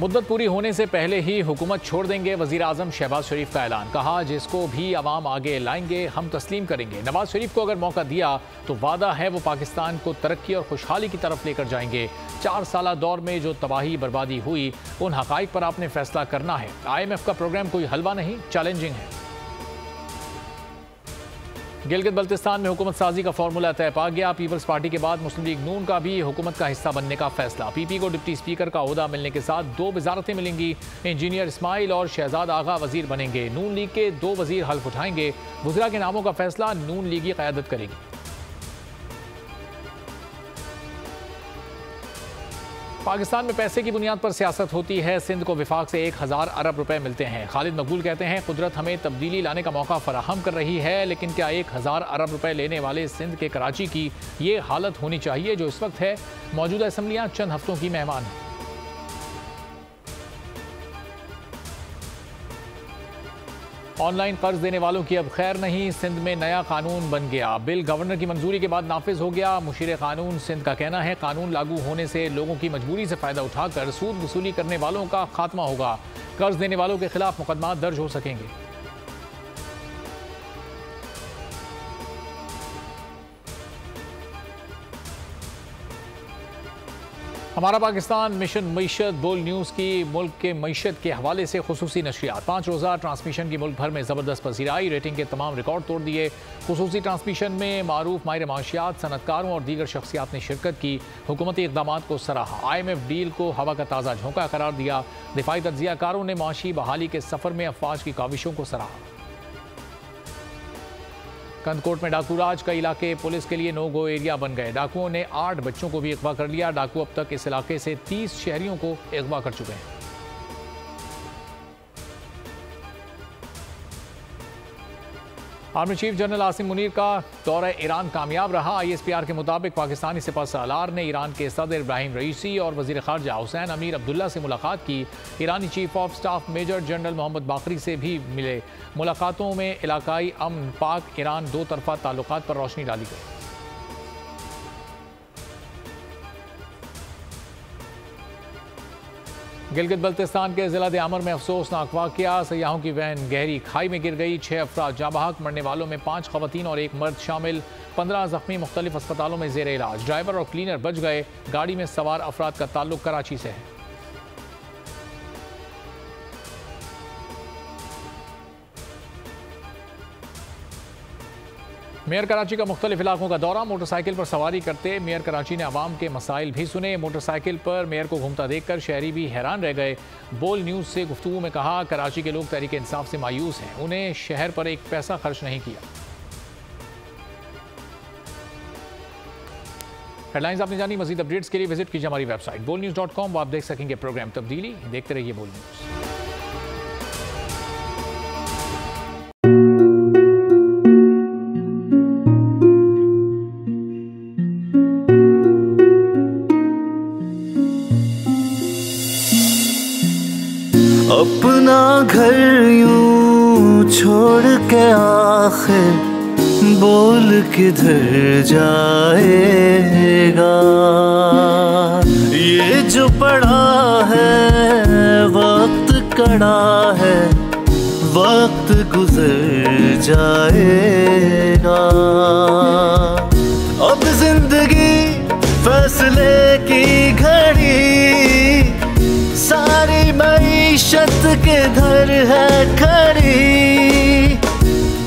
मुद्दत पूरी होने से पहले ही हुकूमत छोड़ देंगे, वजीर आजम शहबाज शरीफ का ऐलान। कहा जिसको भी अवाम आगे लाएंगे हम तस्लीम करेंगे। नवाज शरीफ को अगर मौका दिया तो वादा है वो पाकिस्तान को तरक्की और खुशहाली की तरफ लेकर जाएंगे। 4 साल दौर में जो तबाही बर्बादी हुई उन हकाइक पर आपने फैसला करना है। IMF का प्रोग्राम कोई हलवा नहीं, चैलेंजिंग है। गिलगित बल्तिस्तान में हुकूमत साजी का फॉर्मूला तय पा गया। पीपल्स पार्टी के बाद मुस्लिम लीग नून का भी हुकूमत का हिस्सा बनने का फैसला। PP को डिप्टी स्पीकर का ओहदा मिलने के साथ 2 वजारतें मिलेंगी। इंजीनियर इस्माइल और शहजाद आगा वजीर बनेंगे। नून लीग के 2 वजीर हल्फ उठाएंगे। वज़रा के नामों का फैसला नून लीग की क़यादत करेगी। पाकिस्तान में पैसे की बुनियाद पर सियासत होती है। सिंध को विफाक से 1000 अरब रुपए मिलते हैं। खालिद मकबूल कहते हैं कुदरत हमें तब्दीली लाने का मौका फराहम कर रही है, लेकिन क्या 1000 अरब रुपए लेने वाले सिंध के कराची की ये हालत होनी चाहिए जो इस वक्त है। मौजूदा असम्बलियां चंद हफ्तों की मेहमान हैं। ऑनलाइन कर्ज देने वालों की अब खैर नहीं। सिंध में नया कानून बन गया। बिल गवर्नर की मंजूरी के बाद नाफिज हो गया। मुशीर कानून सिंध का कहना है कानून लागू होने से लोगों की मजबूरी से फायदा उठाकर सूद वसूली करने वालों का खात्मा होगा। कर्ज देने वालों के खिलाफ मुकदमा दर्ज हो सकेंगे। हमारा पाकिस्तान मिशन मईशत बोल न्यूज़ की मुल्क के मईशत के हवाले से खुसूसी नशरियात। 5 रोज़ा ट्रांसमिशन की मुल्क भर में ज़बरदस्त पसीराई। रेटिंग के तमाम रिकॉर्ड तोड़ दिए। खुसूसी ट्रांसमिशन में मारूफ माहिर माशियात, सनतकारों और दीगर शख्सियात ने शिरकत की। हुकूमती इक़दाम को सराहा। IMF डील को हवा का ताज़ा झोंका करार दिया। दिफाई तज्ज़ियाकारों ने माशी बहाली के सफ़र में अफवाज की काविशों को सराहा। कंदकोट में डाकू राज कई इलाके पुलिस के लिए नो गो एरिया बन गए। डाकुओं ने 8 बच्चों को भी अगवा कर लिया। डाकू अब तक इस इलाके से 30 शहरियों को अगवा कर चुके हैं। Army chief general Asim Munir का दौरा ईरान कामयाब रहा। ISPR के मुताबिक पाकिस्तानी सिपहसालार ने ईरान के सदर इब्राहिम रईसी और वजीर खारजा हुसैन अमीर अब्दुल्ला से मुलाकात की। ईरानी chief of staff major general Mohammad Bagheri से भी मिले। मुलाकातों में इलाकाई अमन, पाक ईरान 2 तरफा ताल्लुकात पर रोशनी डाली गई। गिलगित बल्तिस्तान के जिला देआमर में अफसोसनाक वाकया। सयाहों की वैन गहरी खाई में गिर गई। 6 अफराद जाँ बहक, मरने वालों में 5 खवातीन और 1 मर्द शामिल। 15 जख्मी मुख्तलिफ अस्पतालों में जेर इलाज। ड्राइवर और क्लीनर बच गए। गाड़ी में सवार अफराद का ताल्लुक कराची से है। मेयर कराची का मुख्तलिफ इलाकों का दौरा। मोटरसाइकिल पर सवारी करते मेयर कराची ने आवाम के मसाइल भी सुने। मोटरसाइकिल पर मेयर को घूमता देखकर शहरी भी हैरान रह गए। बोल न्यूज़ से गुफ्तगू में कहा कराची के लोग तहरीक इंसाफ से मायूस हैं। उन्हें शहर पर एक पैसा खर्च नहीं किया। हेडलाइंस आपने जानी। मजीद अपडेट्स के लिए विजिट कीजिए हमारी वेबसाइट bolnews.com। आप देख सकेंगे प्रोग्राम तब्दीली। देखते रहिए बोल न्यूज़। अपना घर यूं छोड़ के आखिर बोल किधर जाएगा। ये जो पड़ा है वक्त कड़ा है, वक्त गुजर जाएगा। अब जिंदगी फैसले की घड़ी, सारी मईशत के धर है खड़ी।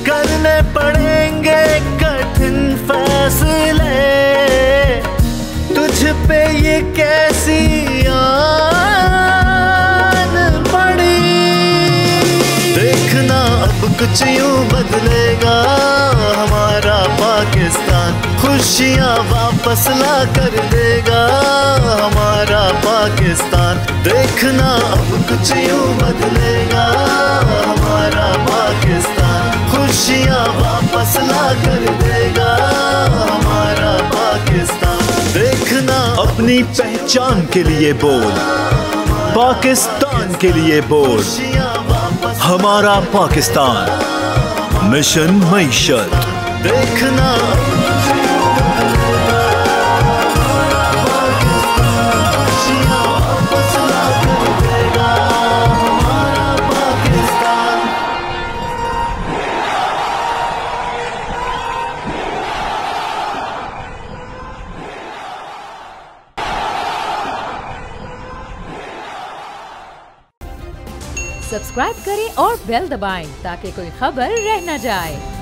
करने पड़ेंगे कठिन फैसले, तुझ पे ये कैसी आन पड़ी। देखना अब कुछ यूं बदलेगा हमारा पाकिस्तान। खुशियाँ वापस ला कर देगा हमारा पाकिस्तान। देखना अब कुछ यूं बदलेगा हमारा पाकिस्तान। खुशियाँ वापस ला कर देगा हमारा पाकिस्तान। देखना अपनी पहचान के लिए बोल, पाकिस्तान के लिए बोल। हमारा पाकिस्तान मिशन मईशत। देखना सब्सक्राइब करें और बेल दबाएं ताकि कोई खबर रह न जाए।